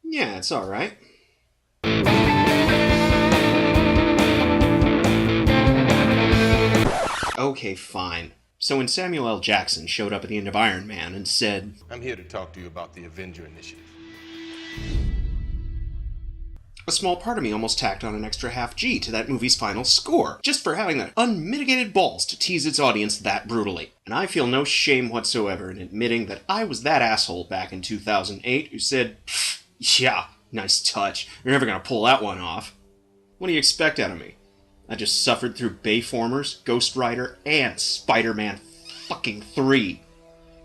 Yeah, it's alright. Okay, fine. So when Samuel L. Jackson showed up at the end of Iron Man and said, "I'm here to talk to you about the Avenger Initiative," a small part of me almost tacked on an extra half G to that movie's final score, just for having the unmitigated balls to tease its audience that brutally. And I feel no shame whatsoever in admitting that I was that asshole back in 2008 who said, yeah, nice touch, you're never gonna pull that one off. What do you expect out of me? I just suffered through Bayformers, Ghost Rider, and Spider-Man fucking 3.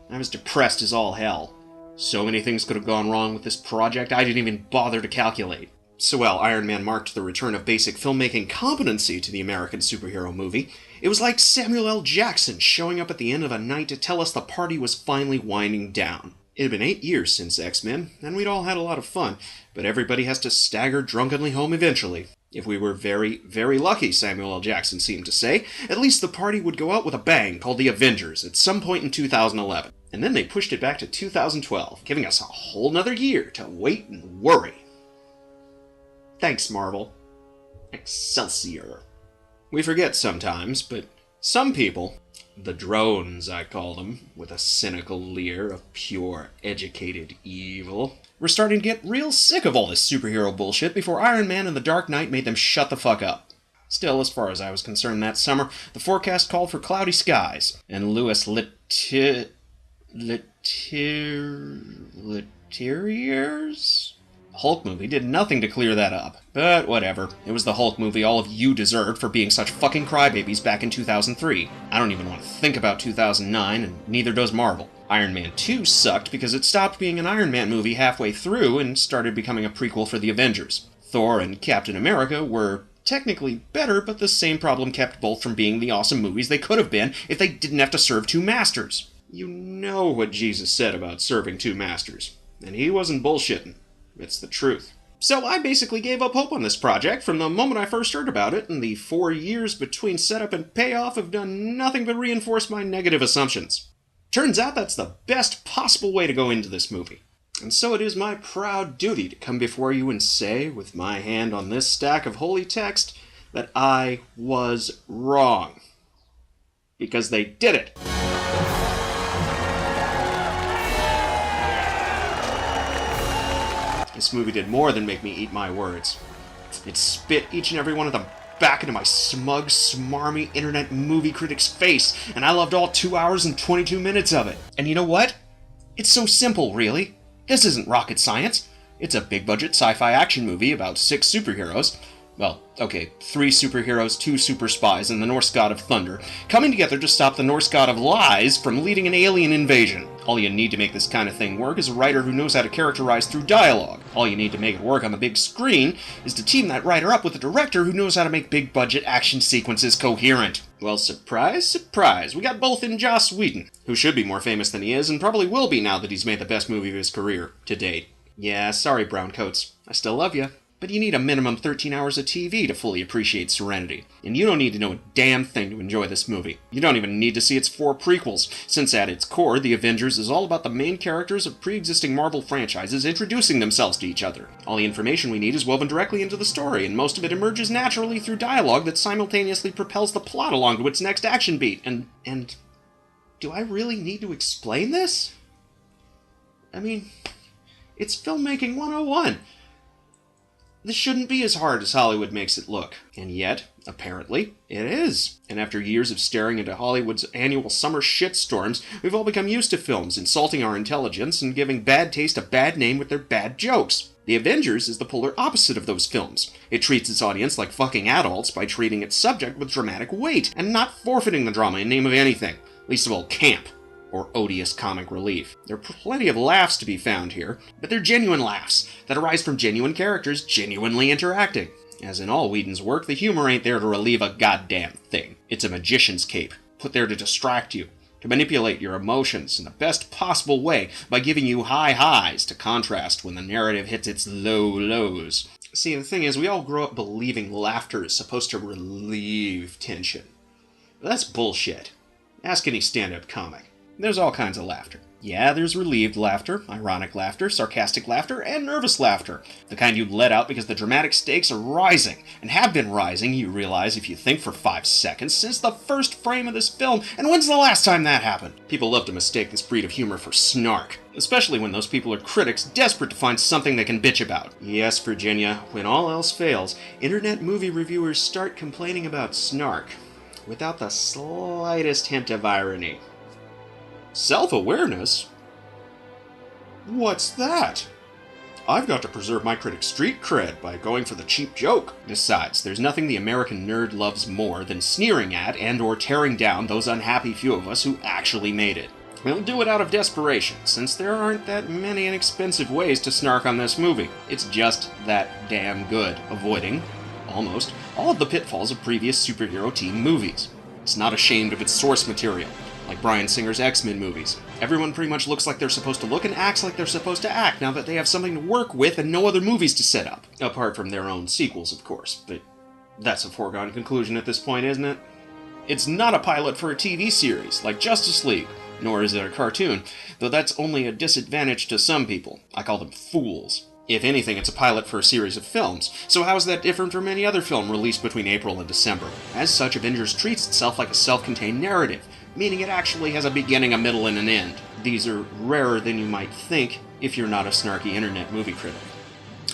I was depressed as all hell. So many things could have gone wrong with this project I didn't even bother to calculate. So while Iron Man marked the return of basic filmmaking competency to the American superhero movie, it was like Samuel L. Jackson showing up at the end of a night to tell us the party was finally winding down. It had been 8 years since X-Men, and we'd all had a lot of fun, but everybody has to stagger drunkenly home eventually. If we were very, very lucky, Samuel L. Jackson seemed to say, at least the party would go out with a bang called the Avengers at some point in 2011. And then they pushed it back to 2012, giving us a whole nother year to wait and worry. Thanks, Marvel. Excelsior. We forget sometimes, but some people, the drones I call them, with a cynical leer of pure, educated evil, were starting to get real sick of all this superhero bullshit before Iron Man and The Dark Knight made them shut the fuck up. Still, as far as I was concerned that summer, the forecast called for cloudy skies, and Louis Leterrier's Hulk movie did nothing to clear that up. But whatever. It was the Hulk movie all of you deserved for being such fucking crybabies back in 2003. I don't even want to think about 2009, and neither does Marvel. Iron Man 2 sucked because it stopped being an Iron Man movie halfway through and started becoming a prequel for the Avengers. Thor and Captain America were technically better, but the same problem kept both from being the awesome movies they could have been if they didn't have to serve two masters. You know what Jesus said about serving two masters, and he wasn't bullshitting. It's the truth. So I basically gave up hope on this project from the moment I first heard about it, and the 4 years between setup and payoff have done nothing but reinforce my negative assumptions. Turns out that's the best possible way to go into this movie. And so it is my proud duty to come before you and say, with my hand on this stack of holy text, that I was wrong. Because they did it. This movie did more than make me eat my words. It spit each and every one of them back into my smug, smarmy internet movie critic's face, and I loved all 2 hours and 22 minutes of it. And you know what? It's so simple, really. This isn't rocket science. It's a big-budget sci-fi action movie about 6 superheroes. Well, okay, 3 superheroes, 2 super spies, and the Norse god of thunder, coming together to stop the Norse god of lies from leading an alien invasion. All you need to make this kind of thing work is a writer who knows how to characterize through dialogue. All you need to make it work on the big screen is to team that writer up with a director who knows how to make big-budget action sequences coherent. Well, surprise, surprise, we got both in Joss Whedon, who should be more famous than he is, and probably will be now that he's made the best movie of his career, to date. Yeah, sorry, browncoats. I still love you. But you need a minimum 13 hours of TV to fully appreciate Serenity. And you don't need to know a damn thing to enjoy this movie. You don't even need to see its 4 prequels, since at its core, The Avengers is all about the main characters of pre-existing Marvel franchises introducing themselves to each other. All the information we need is woven directly into the story, and most of it emerges naturally through dialogue that simultaneously propels the plot along to its next action beat. And do I really need to explain this? I mean, it's filmmaking 101. This shouldn't be as hard as Hollywood makes it look. And yet, apparently, it is. And after years of staring into Hollywood's annual summer shitstorms, we've all become used to films insulting our intelligence and giving bad taste a bad name with their bad jokes. The Avengers is the polar opposite of those films. It treats its audience like fucking adults by treating its subject with dramatic weight, and not forfeiting the drama in name of anything. Least of all, camp. Or odious comic relief. There are plenty of laughs to be found here, but they're genuine laughs that arise from genuine characters genuinely interacting. As in all Whedon's work, the humor ain't there to relieve a goddamn thing. It's a magician's cape, put there to distract you, to manipulate your emotions in the best possible way by giving you high highs to contrast when the narrative hits its low lows. See, the thing is, we all grow up believing laughter is supposed to relieve tension. But that's bullshit. Ask any stand-up comic. There's all kinds of laughter. Yeah, there's relieved laughter, ironic laughter, sarcastic laughter, and nervous laughter. The kind you'd let out because the dramatic stakes are rising, and have been rising, you realize, if you think for 5 seconds, since the first frame of this film. And when's the last time that happened? People love to mistake this breed of humor for snark, especially when those people are critics desperate to find something they can bitch about. Yes, Virginia, when all else fails, internet movie reviewers start complaining about snark, without the slightest hint of irony. Self-awareness? What's that? I've got to preserve my critic street cred by going for the cheap joke. Besides, there's nothing the American nerd loves more than sneering at and or tearing down those unhappy few of us who actually made it. We'll do it out of desperation, since there aren't that many inexpensive ways to snark on this movie. It's just that damn good, avoiding, almost, all of the pitfalls of previous superhero team movies. It's not ashamed of its source material, like Bryan Singer's X-Men movies. Everyone pretty much looks like they're supposed to look and acts like they're supposed to act now that they have something to work with and no other movies to set up. Apart from their own sequels, of course. But that's a foregone conclusion at this point, isn't it? It's not a pilot for a TV series, like Justice League, nor is it a cartoon, though that's only a disadvantage to some people. I call them fools. If anything, it's a pilot for a series of films, so how is that different from any other film released between April and December? As such, Avengers treats itself like a self-contained narrative, meaning it actually has a beginning, a middle, and an end. These are rarer than you might think if you're not a snarky internet movie critic.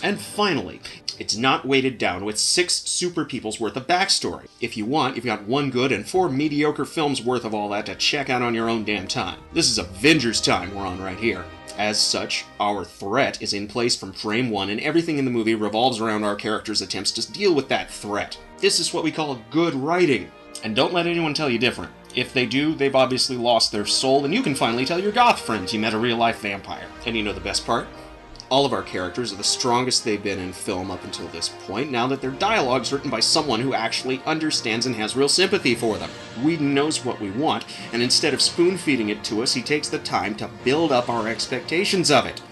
And finally, it's not weighted down with 6 super people's worth of backstory. If you want, you've got 1 good and 4 mediocre films worth of all that to check out on your own damn time. This is Avengers time we're on right here. As such, our threat is in place from frame 1, and everything in the movie revolves around our characters' attempts to deal with that threat. This is what we call good writing. And don't let anyone tell you different. If they do, they've obviously lost their soul, and you can finally tell your goth friends you met a real-life vampire. And you know the best part? All of our characters are the strongest they've been in film up until this point, now that their dialogue's written by someone who actually understands and has real sympathy for them. Whedon knows what we want, and instead of spoon-feeding it to us, he takes the time to build up our expectations of it,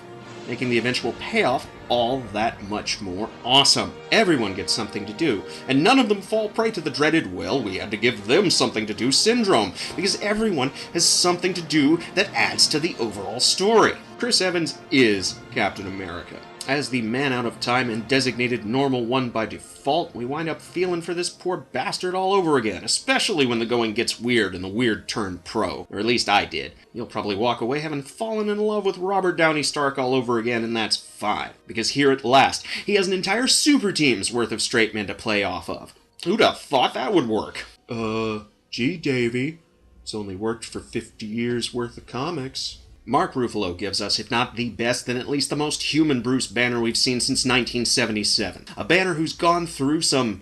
making the eventual payoff all that much more awesome. Everyone gets something to do, and none of them fall prey to the dreaded, well, we had to give them something to do syndrome, because everyone has something to do that adds to the overall story. Chris Evans is Captain America. As the man out of time and designated normal one by default, we wind up feeling for this poor bastard all over again, especially when the going gets weird and the weird turn pro. Or at least I did. You'll probably walk away having fallen in love with Robert Downey Stark all over again, and that's fine. Because here at last, he has an entire super team's worth of straight men to play off of. Who'd have thought that would work? Gee, Davey. It's only worked for 50 years worth of comics. Mark Ruffalo gives us, if not the best, then at least the most human Bruce Banner we've seen since 1977. A Banner who's gone through some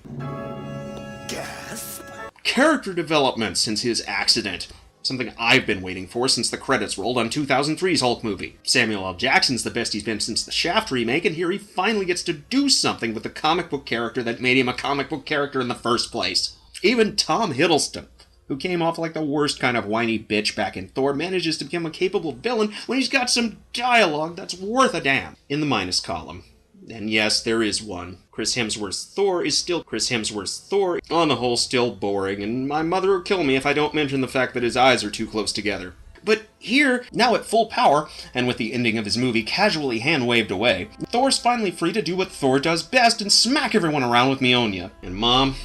character development since his accident. Something I've been waiting for since the credits rolled on 2003's Hulk movie. Samuel L. Jackson's the best he's been since the Shaft remake, and here he finally gets to do something with the comic book character that made him a comic book character in the first place. Even Tom Hiddleston, who came off like the worst kind of whiny bitch back in Thor, manages to become a capable villain when he's got some dialogue that's worth a damn. In the minus column, and yes, there is one, Chris Hemsworth's Thor is still Chris Hemsworth's Thor, on the whole still boring, and my mother will kill me if I don't mention the fact that his eyes are too close together. But here, now at full power, and with the ending of his movie casually hand-waved away, Thor's finally free to do what Thor does best and smack everyone around with Mjolnir. And Mom,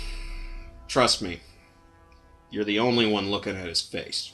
trust me, you're the only one looking at his face.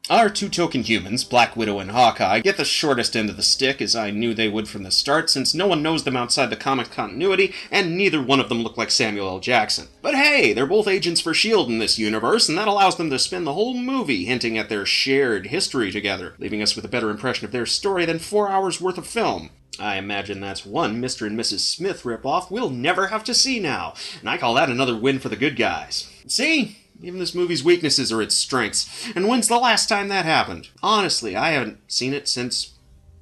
Our 2 token humans, Black Widow and Hawkeye, get the shortest end of the stick, as I knew they would from the start, since no one knows them outside the comic continuity, and neither one of them look like Samuel L. Jackson. But hey, they're both agents for S.H.I.E.L.D. in this universe, and that allows them to spend the whole movie hinting at their shared history together, leaving us with a better impression of their story than 4 hours worth of film. I imagine that's one Mr. and Mrs. Smith ripoff we'll never have to see now, and I call that another win for the good guys. See? Even this movie's weaknesses are its strengths. And when's the last time that happened? Honestly, I haven't seen it since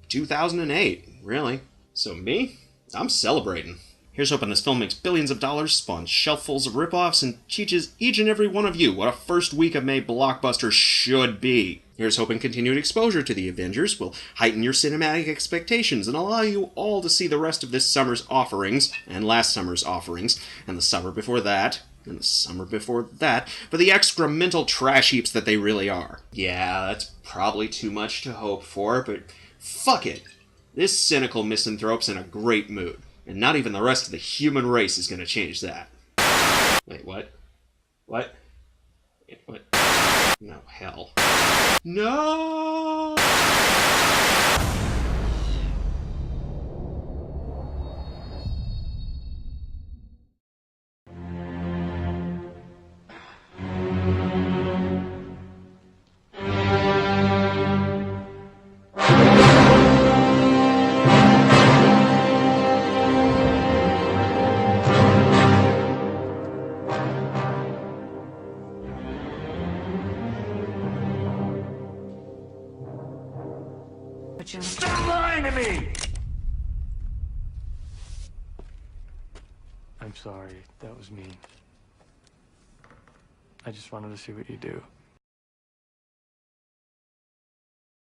2008, really. So me? I'm celebrating. Here's hoping this film makes billions of dollars, spawns shelffuls of ripoffs, and teaches each and every one of you what a first week of May blockbuster should be. Here's hoping continued exposure to the Avengers will heighten your cinematic expectations and allow you all to see the rest of this summer's offerings, and last summer's offerings, and the summer before that, and the summer before that, for the excremental trash heaps that they really are. Yeah, that's probably too much to hope for, but fuck it. This cynical misanthrope's in a great mood. And not even the rest of the human race is going to change that. Wait, what? What? Wait, what? No, hell. No! Stop lying to me! I'm sorry, that was mean. I just wanted to see what you do.